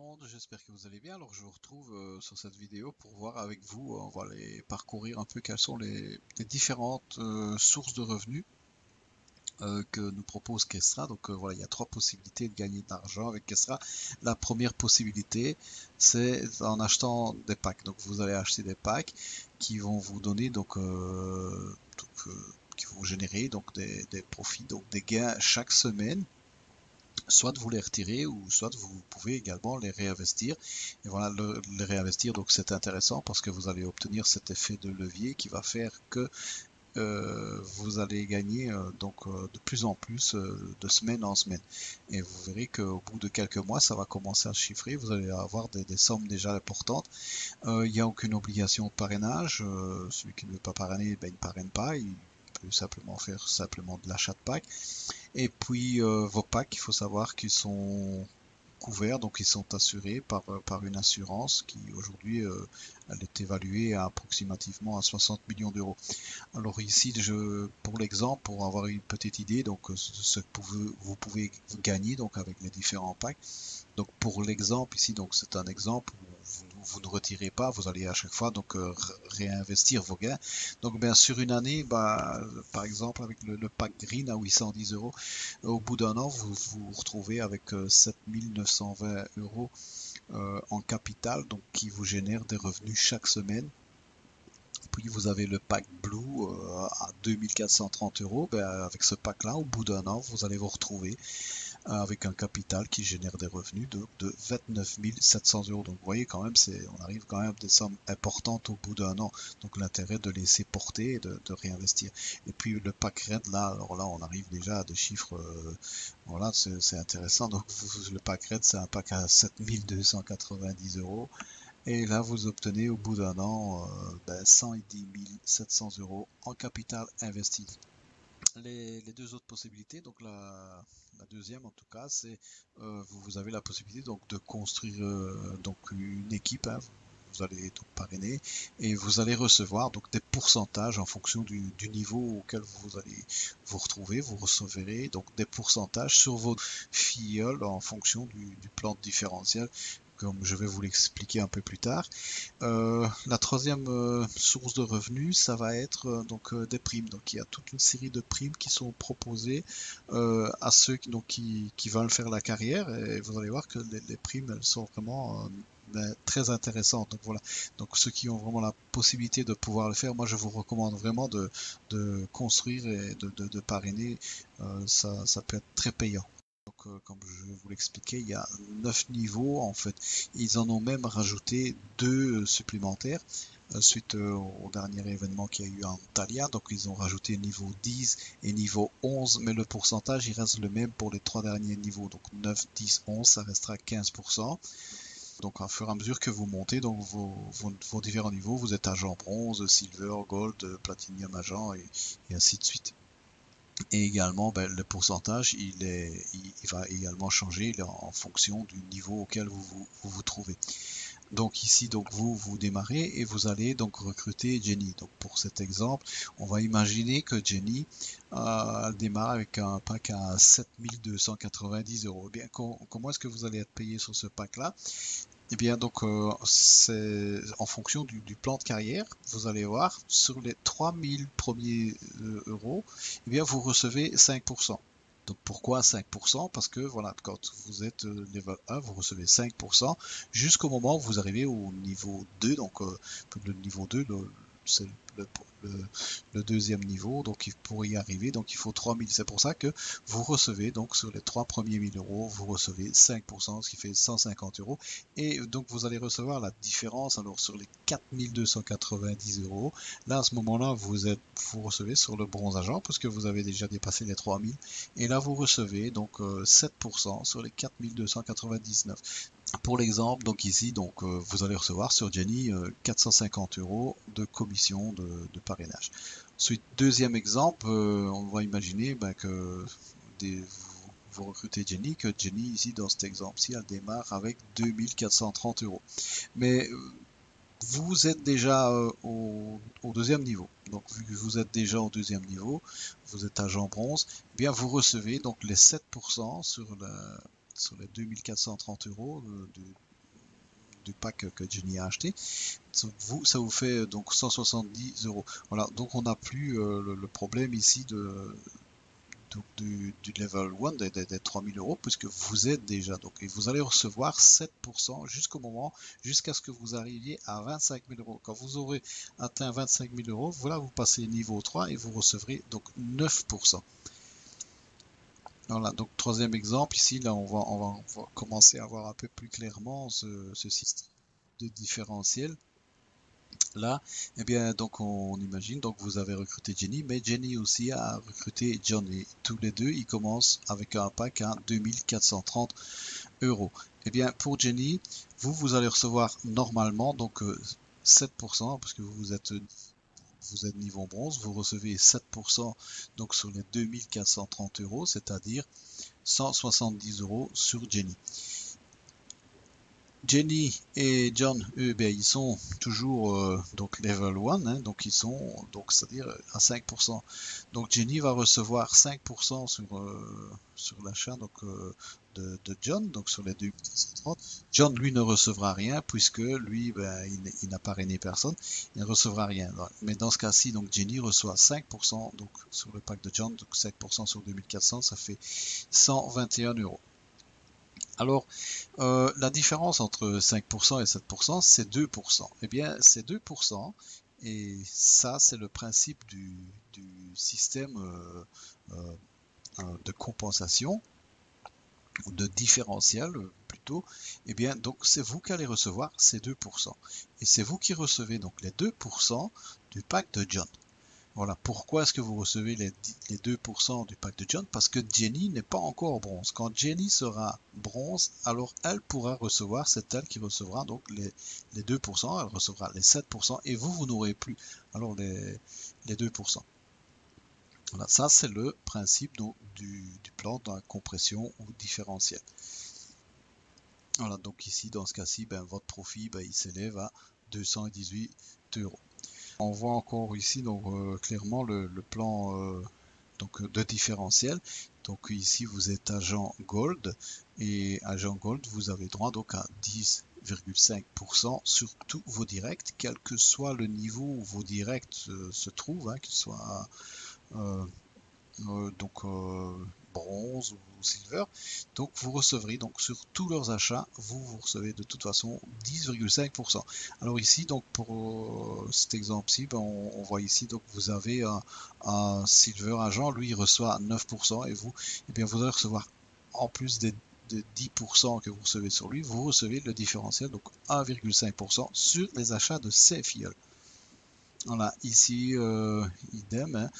monde, j'espère que vous allez bien. Alors je vous retrouve sur cette vidéo pour voir avec vous, on va aller parcourir un peu quelles sont les différentes sources de revenus que nous propose Kestra. Donc voilà, il y a trois possibilités de gagner de l'argent avec Kestra. La première possibilité, c'est en achetant des packs. Donc vous allez acheter des packs qui vont vous donner qui vont générer donc des profits, donc des gains chaque semaine. Soit vous les retirez ou soit vous pouvez également les réinvestir. Et voilà, les réinvestir, donc c'est intéressant parce que vous allez obtenir cet effet de levier qui va faire que vous allez gagner de plus en plus de semaine en semaine. Et vous verrez qu'au bout de quelques mois, ça va commencer à se chiffrer. Vous allez avoir des sommes déjà importantes. Il n'y a aucune obligation de parrainage. Celui qui ne veut pas parrainer, ben, il ne parraine pas. Il peut simplement faire de l'achat de pack. Et puis vos packs, il faut savoir qu'ils sont couverts, donc ils sont assurés par une assurance qui aujourd'hui elle est évaluée à approximativement à 60 millions d'euros. Alors ici, pour l'exemple, pour avoir une petite idée, donc ce que vous pouvez gagner donc avec les différents packs. Donc pour l'exemple ici, donc c'est un exemple où vous ne retirez pas, vous allez à chaque fois donc réinvestir vos gains. Donc bien sur une année, bah, par exemple avec le pack green à 810 euros, au bout d'un an vous vous retrouvez avec 7920 euros en capital, donc qui vous génère des revenus chaque semaine. Puis vous avez le pack Blue à 2430 euros. Ben, avec ce pack là, au bout d'un an, vous allez vous retrouver avec un capital qui génère des revenus de 29 700 euros. Donc vous voyez quand même, on arrive quand même à des sommes importantes au bout d'un an. Donc l'intérêt de laisser porter et de réinvestir. Et puis le pack Red, là, alors là, on arrive déjà à des chiffres, voilà, c'est intéressant. Donc le pack Red, c'est un pack à 7290 euros. Et là, vous obtenez au bout d'un an 110 700 euros en capital investi. Les deux autres possibilités, donc la deuxième en tout cas, c'est vous avez la possibilité donc de construire donc une équipe. Hein, vous allez donc parrainer et vous allez recevoir donc des pourcentages en fonction du niveau auquel vous allez vous retrouver. Vous recevrez donc des pourcentages sur vos filleuls en fonction du plan de différentiel, comme je vais vous l'expliquer un peu plus tard. La troisième source de revenus, ça va être des primes. Donc il y a toute une série de primes qui sont proposées à ceux qui veulent faire la carrière. Et vous allez voir que les primes, elles sont vraiment très intéressantes. Donc voilà. Donc ceux qui ont vraiment la possibilité de pouvoir le faire, moi je vous recommande vraiment de construire et de parrainer. Ça peut être très payant. Donc, comme je vous l'expliquais, il y a 9 niveaux en fait. Ils en ont même rajouté 2 supplémentaires suite au dernier événement qu'il y a eu en Italia. Donc ils ont rajouté niveau 10 et niveau 11, mais le pourcentage il reste le même pour les 3 derniers niveaux. Donc 9, 10, 11, ça restera 15%. Donc à fur et à mesure que vous montez donc vos différents niveaux, vous êtes agent bronze, silver, gold, platinum agent et ainsi de suite. Et également, ben, le pourcentage, il va également changer en fonction du niveau auquel vous trouvez. Donc ici, donc vous démarrez et vous allez donc recruter Jenny. Donc pour cet exemple, on va imaginer que Jenny elle démarre avec un pack à 7290 euros. Eh bien, comment est-ce que vous allez être payé sur ce pack-là? Eh bien, donc, c'est en fonction du plan de carrière. Vous allez voir, sur les 3000 premiers euros, eh bien, vous recevez 5%. Donc, pourquoi 5%? Parce que, voilà, quand vous êtes level 1, vous recevez 5% jusqu'au moment où vous arrivez au niveau 2. Donc, le niveau 2, c'est le, le, le deuxième niveau. Donc, pour y arriver, donc, il faut 3000. C'est pour ça que vous recevez, donc, sur les 3 premiers 1000 euros, vous recevez 5%, ce qui fait 150 euros. Et donc, vous allez recevoir la différence. Alors, sur les 4290 euros, là, à ce moment-là, vous recevez sur le bronze agent, parce que vous avez déjà dépassé les 3000. Et là, vous recevez donc 7% sur les 4299. Pour l'exemple, donc ici, donc vous allez recevoir sur Jenny 450 euros de commission de parrainage. Ensuite, deuxième exemple, on va imaginer que vous recrutez Jenny, que Jenny ici dans cet exemple-ci, elle démarre avec 2430 euros. Mais vous êtes déjà au deuxième niveau. Donc vu que vous êtes déjà au deuxième niveau, vous êtes agent bronze, eh bien vous recevez donc les 7% sur les 2430 euros du pack que Jenny a acheté. Ça vous fait donc 170 euros. Voilà, donc on n'a plus le problème ici du level 1 des 3000 euros puisque vous êtes déjà. Donc, et vous allez recevoir 7% jusqu'à ce que vous arriviez à 25 000 euros. Quand vous aurez atteint 25 000 euros, voilà, vous passez niveau 3 et vous recevrez donc 9%. Voilà, donc troisième exemple, ici, là, on va commencer à voir un peu plus clairement ce système de différentiel. Là, eh bien, donc on imagine, donc vous avez recruté Jenny, mais Jenny aussi a recruté John et tous les deux, ils commencent avec un pack à 2430 euros. Eh bien, pour Jenny, vous allez recevoir normalement donc 7%, parce que vous êtes niveau bronze, vous recevez 7% donc sur les 2430 euros, c'est-à-dire 170 euros sur Jenny. Jenny et John, eux, ben, ils sont toujours donc level 1, hein, donc ils sont donc c'est-à-dire à 5%. Donc Jenny va recevoir 5% sur l'achat donc de John, donc sur les 2430. John lui ne recevra rien puisque lui ben, il n'a parrainé personne, il ne recevra rien. Mais dans ce cas-ci, donc Jenny reçoit 5% donc sur le pack de John, donc 5% sur 2400, ça fait 121 euros. Alors, la différence entre 5% et 7%, c'est 2%. Eh bien, c'est 2%, et ça, c'est le principe du système de compensation, ou de différentiel plutôt. Eh bien, donc, c'est vous qui allez recevoir ces 2%. Et c'est vous qui recevez donc les 2% du pack de John. Voilà, pourquoi est-ce que vous recevez les 2% du pack de John? Parce que Jenny n'est pas encore bronze. Quand Jenny sera bronze, alors elle pourra recevoir, c'est elle qui recevra donc les 2%, elle recevra les 7%, et vous n'aurez plus alors les 2%. Voilà, ça c'est le principe donc, du plan de la compression ou différentiel. Voilà, donc ici dans ce cas-ci, ben, votre profit ben, il s'élève à 218 euros. On voit encore ici donc clairement le plan donc de différentiel. Donc ici vous êtes agent Gold, et agent Gold vous avez droit donc à 10,5% sur tous vos directs, quel que soit le niveau où vos directs se trouvent, hein, qu'il soit donc bronze ou silver. Donc vous recevrez donc sur tous leurs achats, vous recevez de toute façon 10,5%. Alors ici donc pour cet exemple-ci, ben, on voit ici donc vous avez un silver agent, lui il reçoit 9%, et vous, eh bien vous allez recevoir en plus des de 10% que vous recevez sur lui, vous recevez le différentiel, donc 1,5% sur les achats de ses filleuls. Voilà, ici, idem, hein.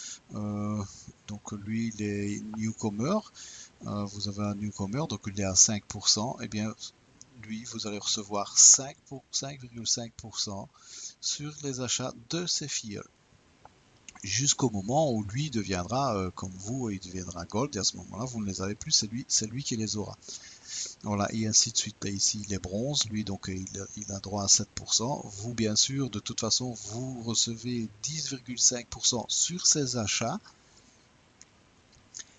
Donc lui, il est newcomer. Vous avez un newcomer, donc il est à 5%. Et bien, lui, vous allez recevoir 5,5% sur les achats de ses filleuls. Jusqu'au moment où lui deviendra, comme vous, il deviendra gold. Et à ce moment-là, vous ne les avez plus, c'est lui qui les aura. Voilà, et ainsi de suite. Là, ici, il est bronze, lui, donc il a droit à 7%. Vous, bien sûr, de toute façon, vous recevez 10,5% sur ses achats,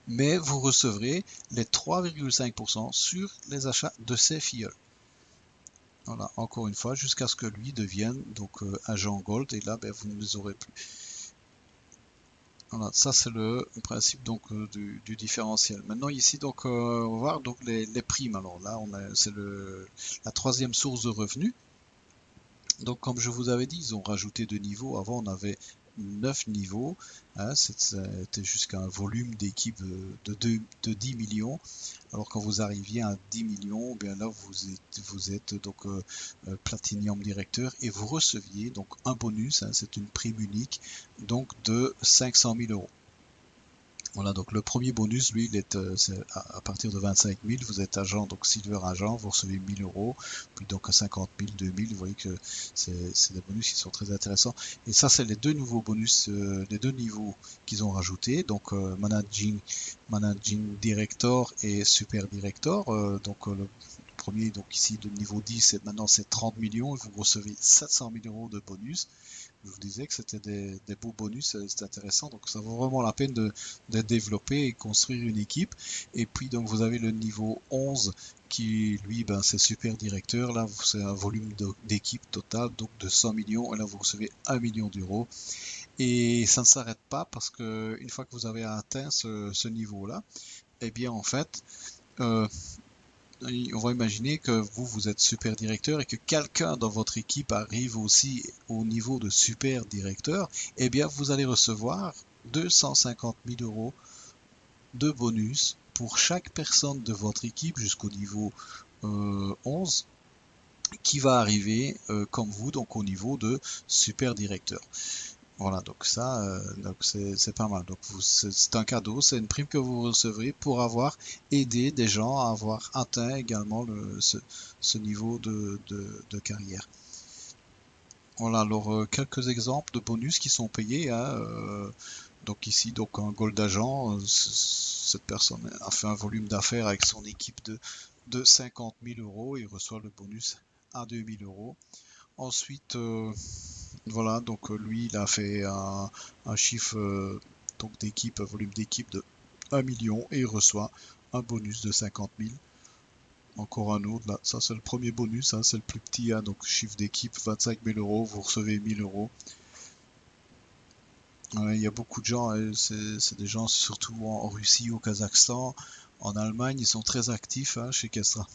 mais vous recevrez les 3,5% sur les achats de ses filleuls. Voilà, encore une fois, jusqu'à ce que lui devienne donc agent gold, et là, ben, vous ne les aurez plus. Voilà, ça c'est le principe donc du différentiel. Maintenant ici donc on va voir donc les primes. Alors là c'est la troisième source de revenus. Donc comme je vous avais dit, ils ont rajouté 2 niveaux. Avant on avait 9 niveaux, hein, c'était jusqu'à un volume d'équipe de 10 millions. Alors quand vous arriviez à 10 millions, bien là vous êtes donc Platinum Directeur, et vous receviez donc un bonus, hein, c'est une prime unique, donc de 500 000 euros. Voilà, donc le premier bonus, lui, il est à partir de 25 000, vous êtes agent, donc silver agent, vous recevez 1000 euros, puis donc à 50 000, 2000, vous voyez que c'est des bonus qui sont très intéressants. Et ça, c'est les deux nouveaux bonus, les deux niveaux qu'ils ont rajoutés, donc managing director et super director. Donc le premier, donc ici, le niveau 10, maintenant c'est 30 millions, et vous recevez 700 000 euros de bonus. je vous disais que c'était des beaux bonus, c'est intéressant. Donc ça vaut vraiment la peine de développer et construire une équipe. Et puis donc vous avez le niveau 11 qui lui ben, c'est super directeur. Là c'est un volume d'équipe total donc de 100 millions et là vous recevez 1 million d'euros. Et ça ne s'arrête pas parce que une fois que vous avez atteint ce niveau-là, eh bien en fait euh, on va imaginer que vous êtes super directeur et que quelqu'un dans votre équipe arrive aussi au niveau de super directeur, eh bien vous allez recevoir 250 000 euros de bonus pour chaque personne de votre équipe jusqu'au niveau 11 qui va arriver comme vous, donc au niveau de super directeur. Voilà, donc ça, donc c'est pas mal. Donc c'est un cadeau, c'est une prime que vous recevrez pour avoir aidé des gens à avoir atteint également ce niveau de carrière. Voilà, alors quelques exemples de bonus qui sont payés, hein, donc ici, donc un gold agent, cette personne a fait un volume d'affaires avec son équipe de 50 000 euros et reçoit le bonus à 2 000 euros. Ensuite, voilà, donc lui, il a fait un chiffre donc d'équipe, un volume d'équipe de 1 million et il reçoit un bonus de 50 000. Encore un autre, là, ça c'est le premier bonus, hein, c'est le plus petit, hein, donc chiffre d'équipe 25 000 euros, vous recevez 1000 euros. Il y a beaucoup de gens, c'est des gens surtout en Russie, au Kazakhstan, en Allemagne, ils sont très actifs hein, chez Kestra.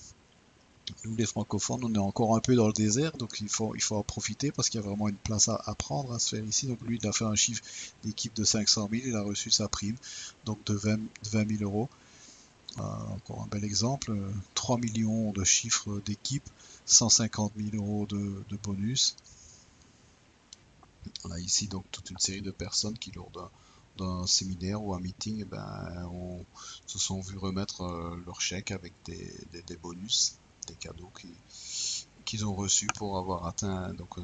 Nous, les francophones, on est encore un peu dans le désert, donc il faut en profiter parce qu'il y a vraiment une place à prendre, à se faire ici. Donc lui, il a fait un chiffre d'équipe de 500 000, il a reçu sa prime, donc de 20 000 euros. Encore un bel exemple, 3 millions de chiffres d'équipe, 150 000 euros de bonus. On a ici donc toute une série de personnes qui, lors d'un séminaire ou un meeting, eh ben, se sont vus remettre leur chèque avec des bonus, des cadeaux qu'ils ont reçus pour avoir atteint donc,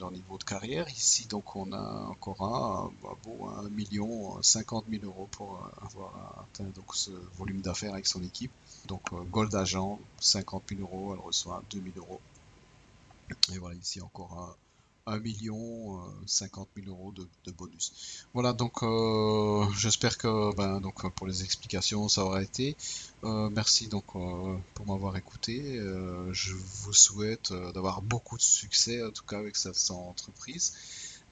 leur niveau de carrière. Ici, donc, on a encore un million 50 000 euros pour avoir atteint donc, ce volume d'affaires avec son équipe. Donc, Gold Agent, 50 000 euros, elle reçoit 2 000 euros. Et voilà, ici encore 1 million 50 000 euros de bonus. Voilà, donc j'espère que donc, pour les explications, ça aura été. Merci donc pour m'avoir écouté. Je vous souhaite d'avoir beaucoup de succès, en tout cas avec cette entreprise.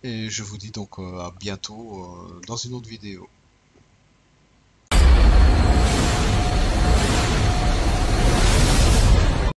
Et je vous dis donc à bientôt dans une autre vidéo.